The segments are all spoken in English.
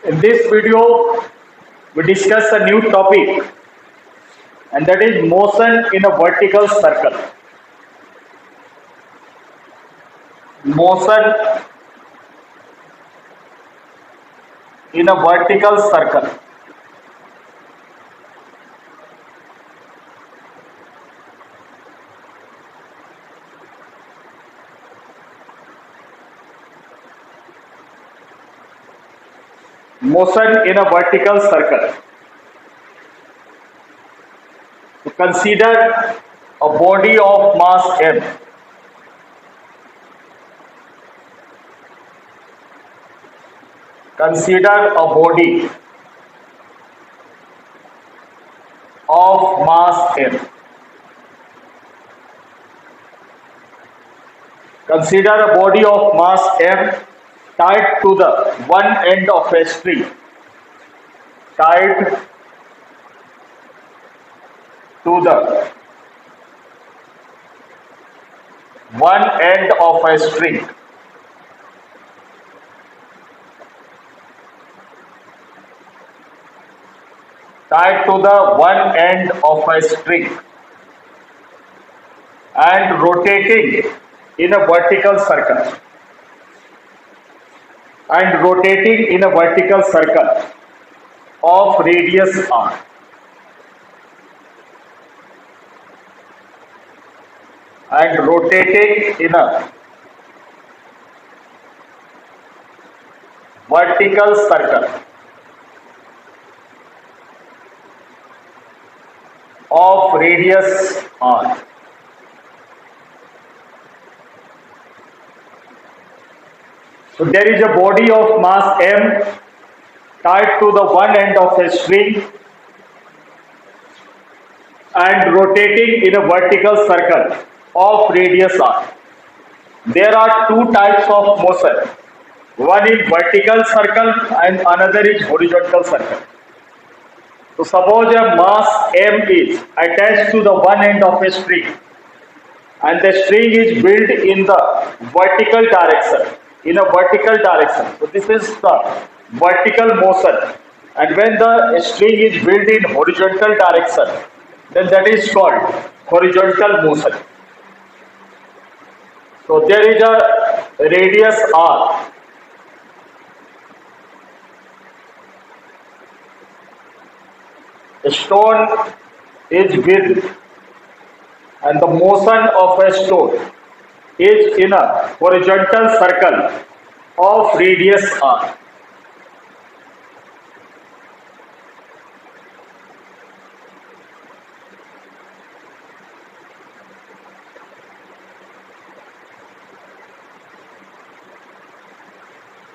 In this video, we discuss a new topic, and that is motion in a vertical circle. Motion in a vertical circle. Motion in a vertical circle. To consider a body of mass m. Consider a body of mass m. Consider a body of mass m tied to the one end of a string. Tied to the one end of a string. Tied to the one end of a string and rotating in a vertical circle. And rotating in a vertical circle of radius r. And rotating in a vertical circle of radius r. So there is a body of mass m tied to the one end of a string and rotating in a vertical circle of radius r. There are two types of motion. One is vertical circle and another is horizontal circle. So suppose a mass m is attached to the one end of a string and the string is built in the vertical direction. So this is the vertical motion, and when the string is built in horizontal direction, then that is called horizontal motion. So there is a radius r. A stone is built and the motion of a stone is in a horizontal circle of radius r.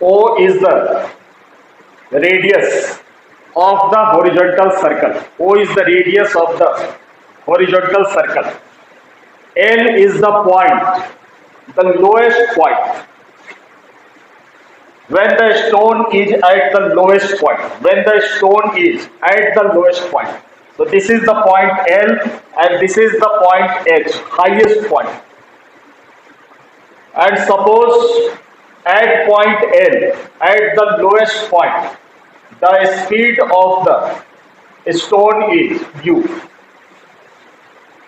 O is the radius of the horizontal circle. O is the radius of the horizontal circle. L is the point, the lowest point. When the stone is at the lowest point. So this is the point L and this is the point H, highest point. And suppose at point L, at the lowest point, the speed of the stone is u.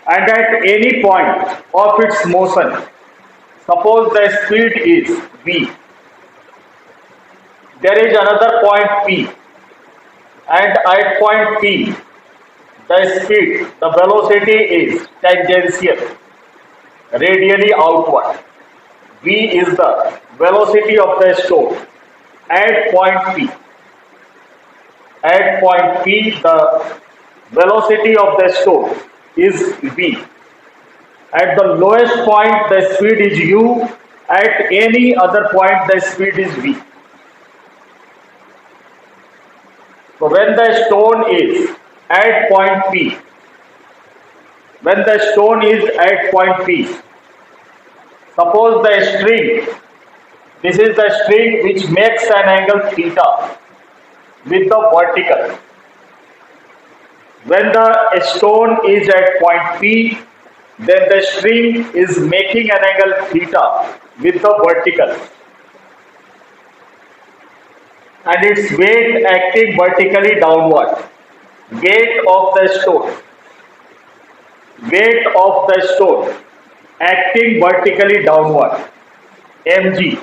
And at any point of its motion, suppose the speed is v. There is another point P, and at point P, the speed, the velocity is tangential, radially outward. V is the velocity of the stone at point P. At point P, the velocity of the stone is v. At the lowest point, the speed is u. At any other point, the speed is v. So when the stone is at point P, suppose the string, this is the string which makes an angle theta with the vertical. When the stone is at point P, then the string is making an angle theta with the vertical. and its weight acting vertically downward. Weight of the stone. Weight of the stone acting vertically downward. mg.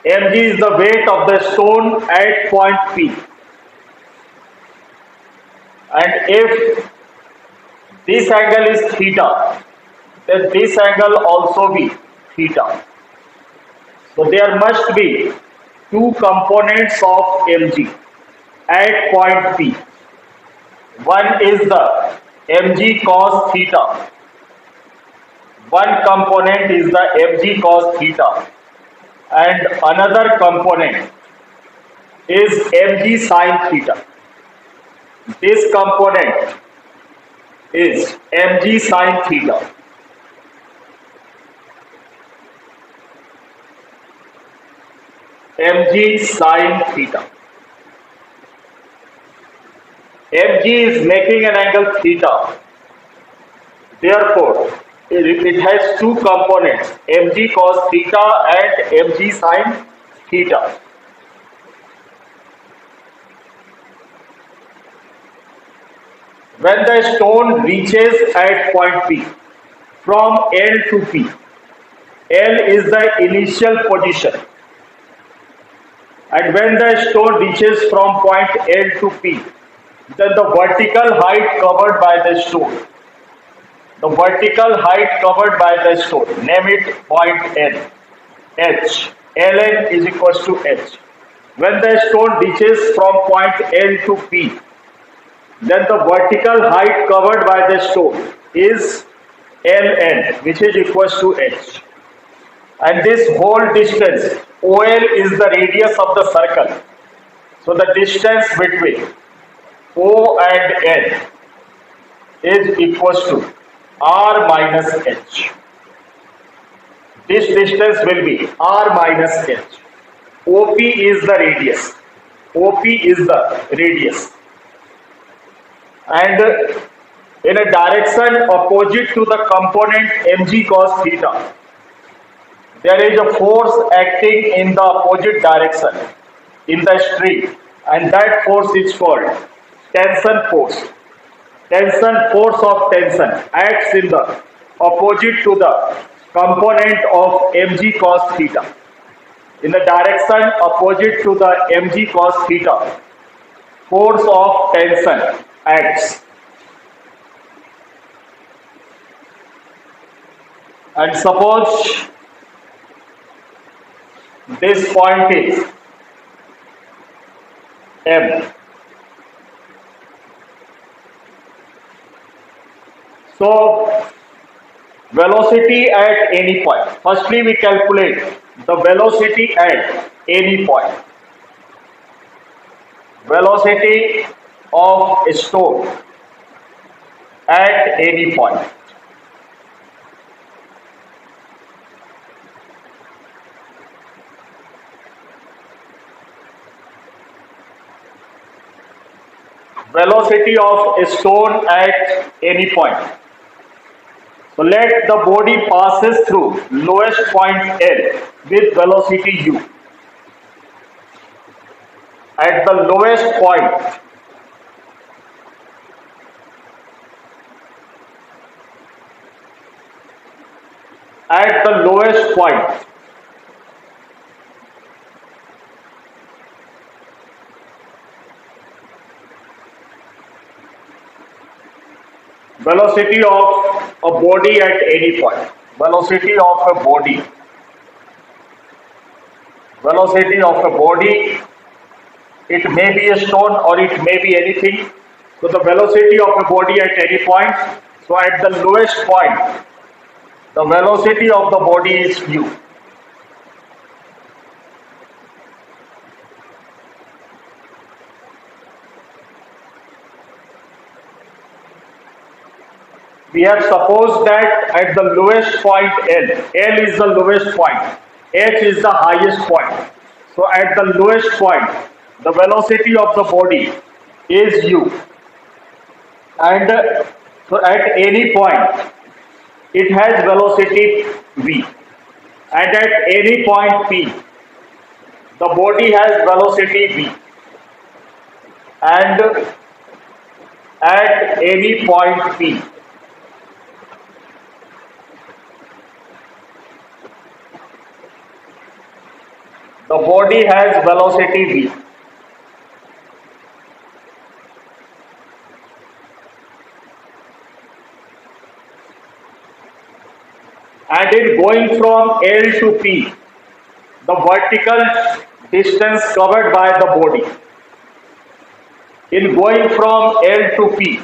mg is the weight of the stone at point P. And if this angle is theta, then this angle also be theta. So there must be two components of mg at point P. One is the mg cos theta. One component is the mg cos theta, and another component is mg sin theta. This component is mg sin theta. mg sin theta. mg is making an angle theta. Therefore, it has two components, mg cos theta and mg sin theta. When the stone reaches at point P, from L to P, L is the initial position, and when the stone reaches from point L to P, then the vertical height covered by the stone, the vertical height covered by the stone, name it point N, H, Ln is equals to H. When the stone reaches from point L to P, then the vertical height covered by the stone is Ln, which is equals to H. And this whole distance, OL is the radius of the circle. So the distance between O and N is equals to R minus H. This distance will be R minus H. OP is the radius. OP is the radius. And in a direction opposite to the component mg cos theta, there is a force acting in the opposite direction in the string, and that force is called tension force. Tension force of tension acts in the opposite to the component of mg cos theta. In the direction opposite to the mg cos theta, force of tension acts. And suppose this point is M. So velocity at any point. Firstly, we calculate the velocity at any point. Velocity of a stone at any point. Velocity of a stone at any point. So let the body passes through lowest point L with velocity u. At the lowest point, velocity of a body at any point. Velocity of a body. Velocity of a body. It may be a stone or it may be anything. So the velocity of a body at any point. So at the lowest point, the velocity of the body is u. We have supposed that at the lowest point L is the lowest point, H is the highest point. So at the lowest point, the velocity of the body is u. And so at any point, it has velocity v. And at any point P, The body has velocity v, and at any point p, the body has velocity v, and in going from L to P, the vertical distance covered by the body. In going from L to P,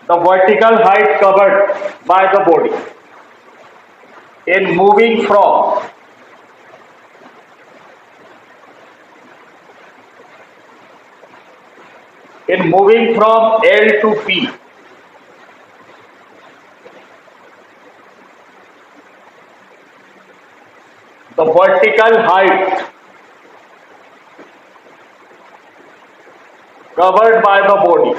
the vertical height covered by the body. In moving from L to P, the vertical height covered by the body.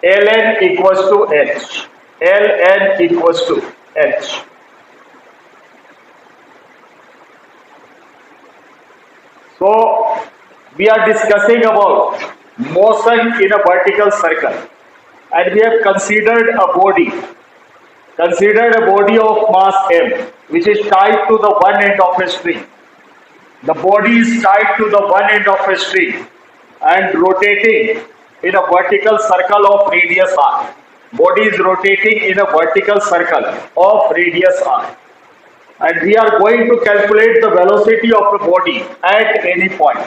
Ln equals to h. Ln equals to h. So we are discussing about motion in a vertical circle, and we have considered a body of mass m, which is tied to the one end of a string. The body is tied to the one end of a string and rotating in a vertical circle of radius r. Body is rotating in a vertical circle of radius r. And we are going to calculate the velocity of the body at any point.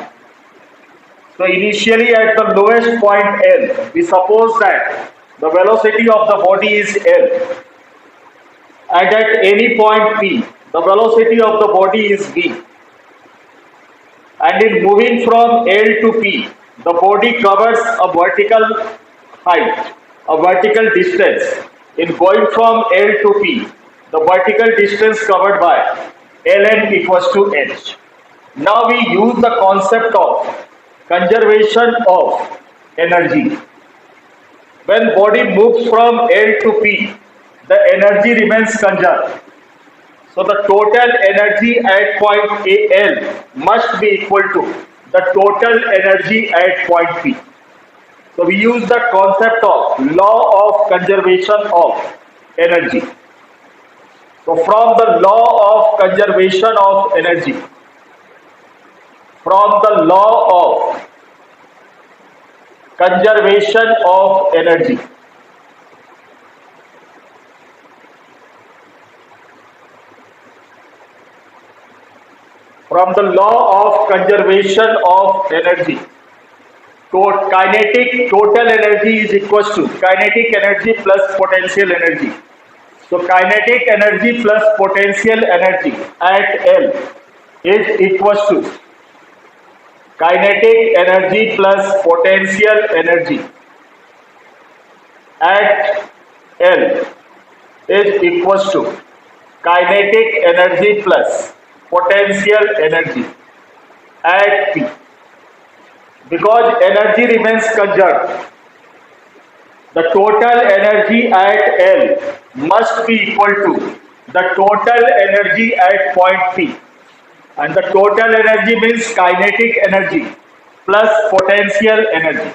So initially at the lowest point L, we suppose that the velocity of the body is L. And at any point P, the velocity of the body is V. And in moving from L to P, the body covers a vertical height, a vertical distance. In going from L to P, the vertical distance covered by Ln equals to h. Now we use the concept of conservation of energy. When body moves from L to P, the energy remains conserved. So the total energy at point L must be equal to the total energy at point P. So we use the concept of law of conservation of energy. So from the law of conservation of energy, from the law of conservation of energy, from the law of conservation of energy, kinetic total energy is equals to kinetic energy plus potential energy. So kinetic energy plus potential energy at L is equals to kinetic energy plus potential energy at L is equals to kinetic energy plus potential energy at P. Because energy remains conserved, the total energy at L must be equal to the total energy at point P. And the total energy means kinetic energy plus potential energy.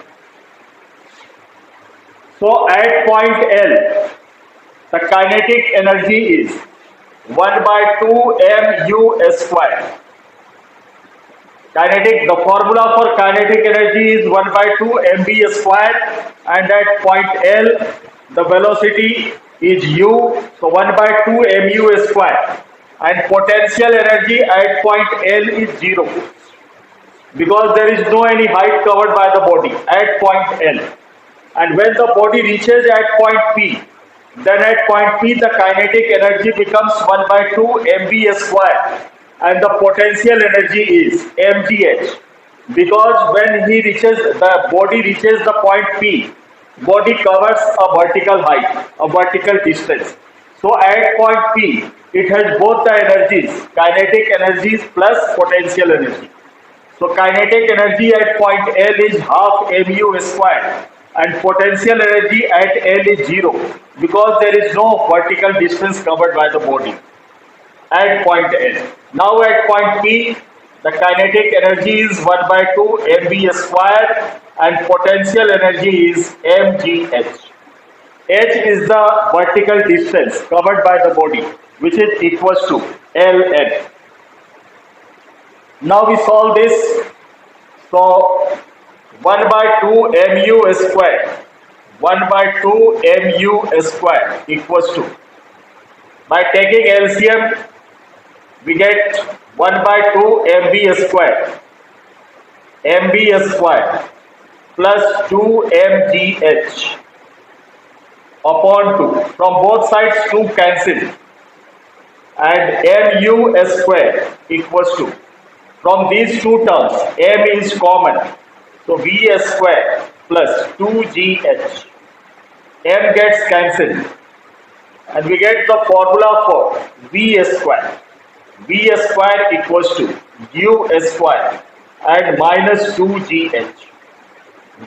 So at point L, the kinetic energy is 1 by 2 mu square. The formula for kinetic energy is 1 by 2 mv square, and at point L, the velocity is u, so 1 by 2 mu square, and potential energy at point L is 0, because there is no any height covered by the body at point L. And when the body reaches at point P, then at point P the kinetic energy becomes 1 by 2 mv square, and the potential energy is mgh, because when the body reaches the point P, body covers a vertical height, a vertical distance. So at point P, it has both the energies, kinetic energies plus potential energy. So kinetic energy at point L is half mu square, and potential energy at L is 0 because there is no vertical distance covered by the body at point L. Now at point P, the kinetic energy is 1 by 2 mv square and potential energy is mgh. H is the vertical distance covered by the body, which is equals to Ln. Now we solve this. So 1 by 2 mu square, 1 by 2 mu square equals to, by taking LCM, we get 1 by 2 mv square plus 2 mgh upon 2. From both sides 2 cancel and mu square equals to, from these two terms m is common, so v square plus 2gh, m gets cancelled and we get the formula for v square. V square equals to u square and minus 2gh.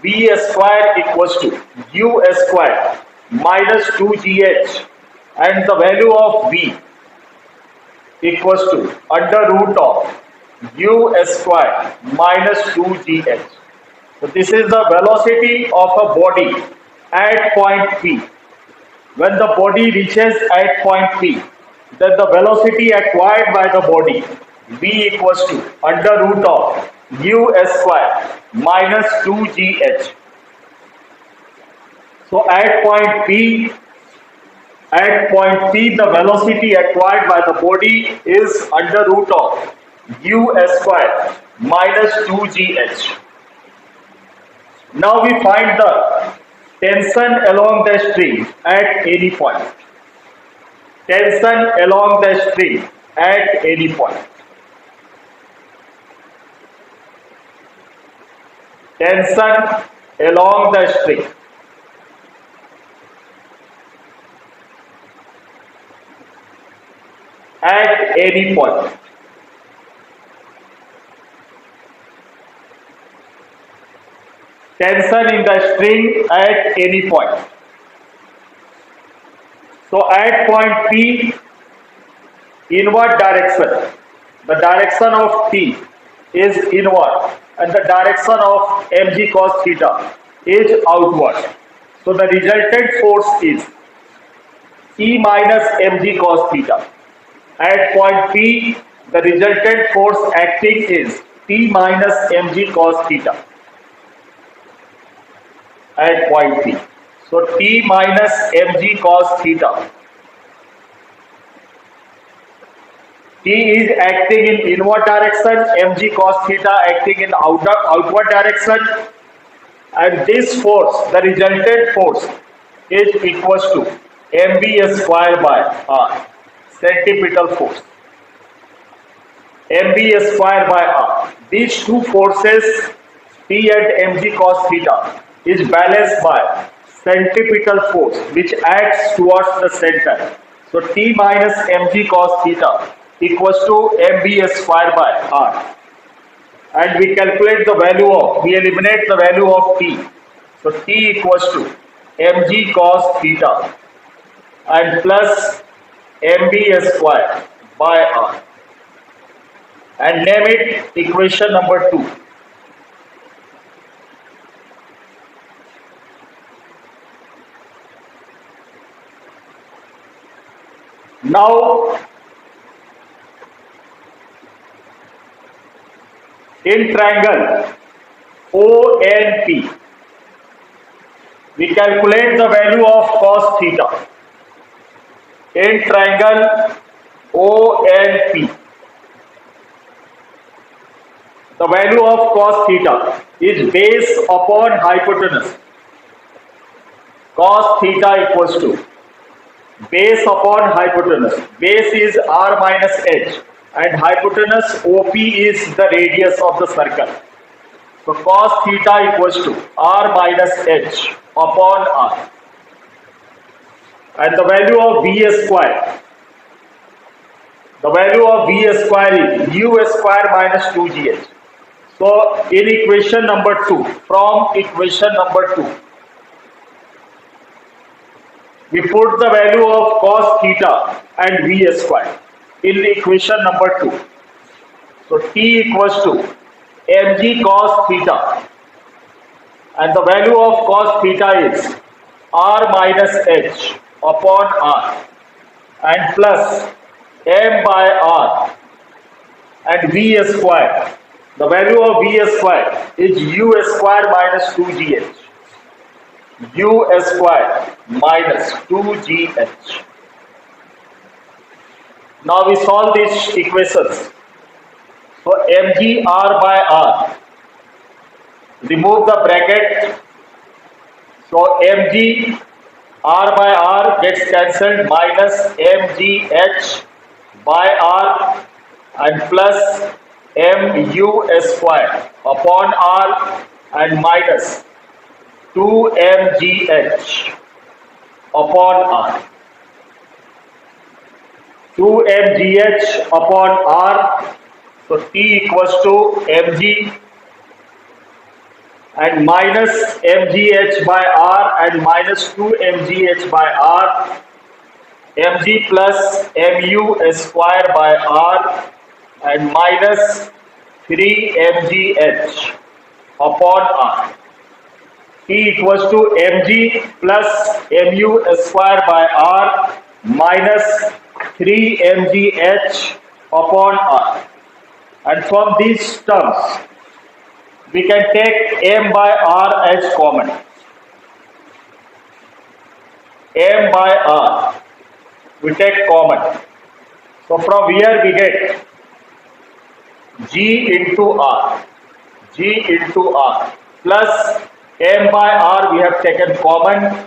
V square equals to u square minus 2gh and the value of v equals to under root of u square minus 2gh. So this is the velocity of a body at point P. When the body reaches at point P, then the velocity acquired by the body v equals to under root of u square minus 2gh. So at point P, the velocity acquired by the body is under root of u square minus 2gh. Now we find the tension along the string at any point. Tension along the string at any point. Tension along the string. At any point. Tension in the string at any point. So at point P, inward direction, the direction of T is inward and the direction of mg cos theta is outward. So the resultant force is E minus mg cos theta. At point P, the resultant force acting is T minus mg cos theta. At point P. So T minus mg cos theta. T is acting in inward direction, mg cos theta acting in outward direction, and this force, the resultant force, is equals to mv square by r, centripetal force. mv square by r. These two forces, T and mg cos theta, is balanced by centripetal force which acts towards the center. So T minus mg cos theta equals to mv square by r. And we calculate the value of, we eliminate the value of T. So T equals to mg cos theta and plus mv square by r. And name it equation number 2. Now, in triangle ONP, we calculate the value of cos theta. In triangle ONP, the value of cos theta is base upon hypotenuse. Cos theta equals to base upon hypotenuse. Base is r minus h and hypotenuse OP is the radius of the circle. So cos theta equals to r minus h upon r. And the value of v square. The value of v square is u square minus 2gh. So in equation number 2, from equation number 2, We put the value of cos theta and V square in the equation number 2. So T equals to mg cos theta, and the value of cos theta is r minus h upon r, and plus m by r, and V square. The value of V square is u square minus 2gh. U square minus 2gh. Now we solve these equations. So mg r by r, remove the bracket. So mg r by r gets cancelled, minus mgh by r, and plus mu square upon r, and minus 2mgh upon r. 2mgh upon r. So T equals to mg and minus mgh by r, and minus 2mgh by r, mg plus mu square by r, and minus 3mgh upon r. T equals to mg plus mu square by r minus 3mgh upon r. And from these terms, we can take m by r as common. M by r, we take common. So from here we get g into r, plus m by r we have taken common.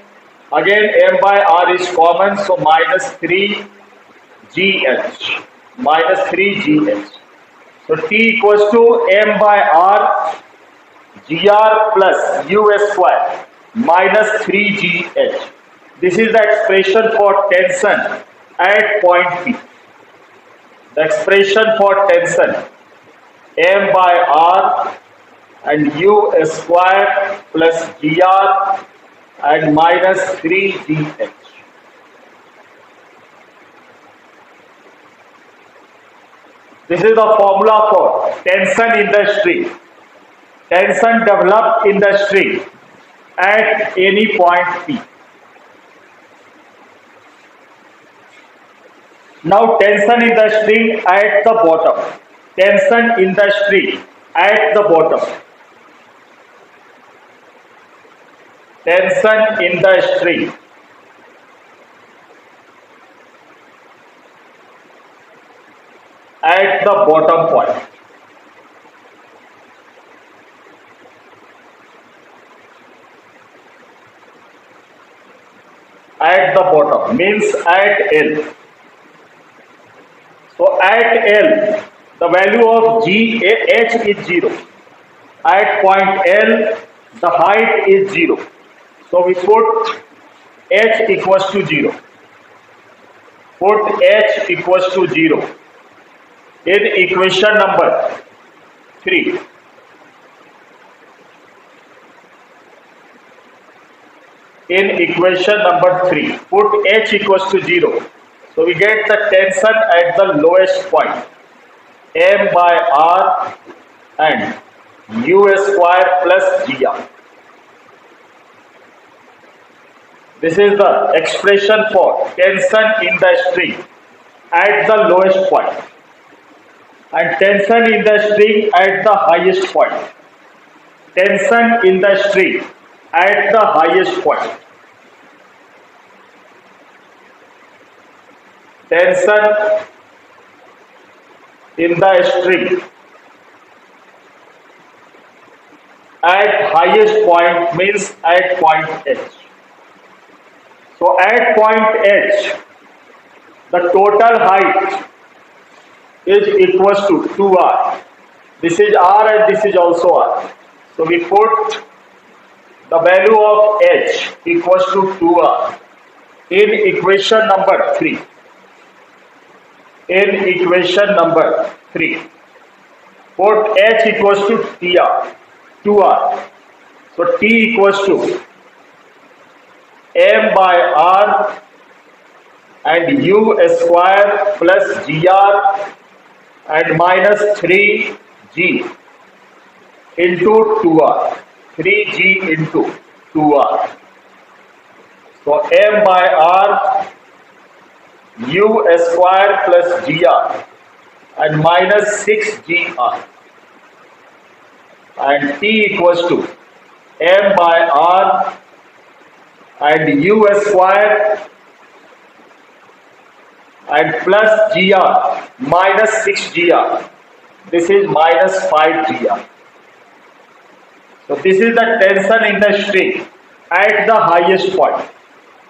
Again m by r is common, so minus 3gh, So T equals to m by r gr plus u square minus 3gh. This is the expression for tension at point P. The expression for tension m by r and u square plus gr and minus 3gh. This is the formula for tension in the string. Tension developed in the string at any point P. Now tension in the string at the bottom. Tension in the string at the bottom. Tension in the string at the bottom point. At the bottom means at L. So at L, the value of h is 0. At point L, the height is 0. So we put h equals to 0. Put h equals to 0 in equation number 3. In equation number 3, put h equals to 0. So we get the tension at the lowest point, m by r and u square plus gr. This is the expression for tension in the string at the lowest point, and tension in the string at the highest point. Tension in the string at the highest point. Tension in the string at highest point means at point H. So at point H, the total height is equals to 2r. This is r and this is also r. So we put the value of h equals to 2r in equation number 3. In equation number 3, put h equals to 2r. So T equals to m by r and u square plus gr and minus 3g into 2r, 3g into 2r. So m by r u square plus gr and minus 6gr and t equals to m by r and u square and plus gr minus 6gr. This is minus 5gr. So this is the tension in the string at the highest point,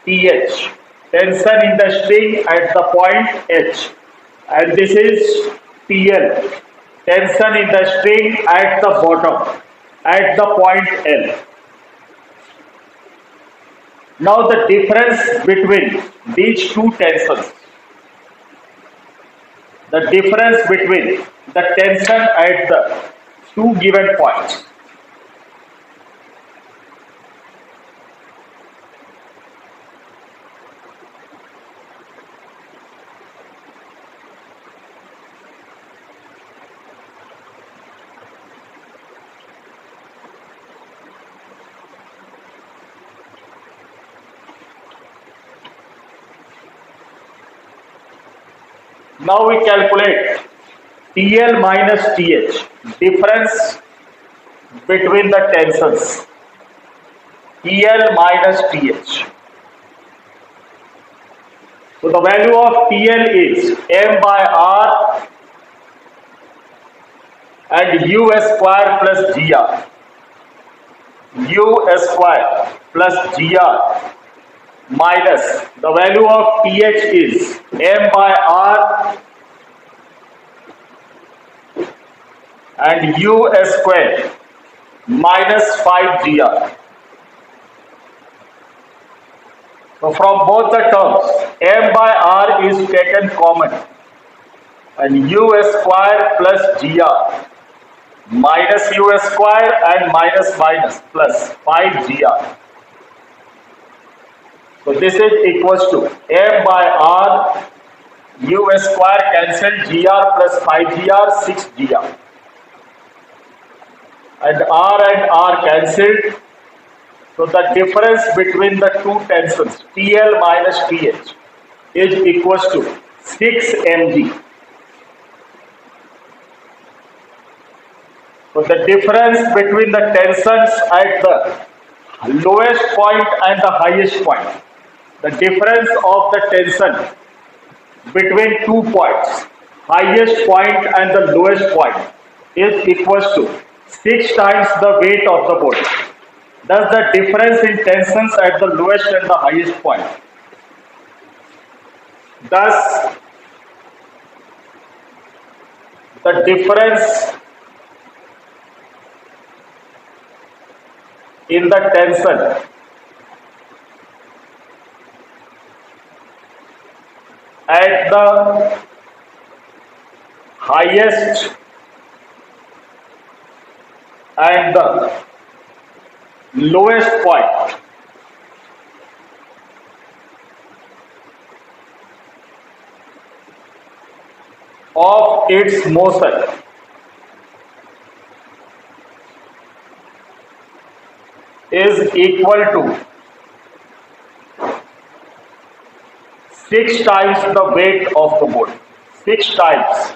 TH. Tension in the string at the point H. And this is TL. Tension in the string at the bottom, at the point L. Now the difference between these two tensions, the difference between the tension at the two given points. Now we calculate TL minus TH, difference between the tensions, TL minus TH. So the value of TL is m by r and u square plus gr, u square plus gr minus the value of TH is m by r and u square minus 5gr. So from both the terms, m by r is taken common and u square plus gr minus u square and minus minus plus 5gr. So this is equals to m by r, u square cancelled, gr plus 5gr, 6gr. And r cancelled. So the difference between the two tensions, TL minus TH, is equals to 6 mg. So the difference between the tensions at the lowest point and the highest point, the difference of the tension between 2 points, highest point and the lowest point, is equals to 6 times the weight of the body. Thus the difference in tensions at the lowest and the highest point. Thus the difference in the tension at the highest and the lowest point of its motion is equal to 6 times the weight of the body. 6 times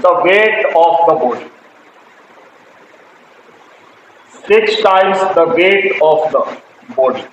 the weight of the body. 6 times the weight of the body.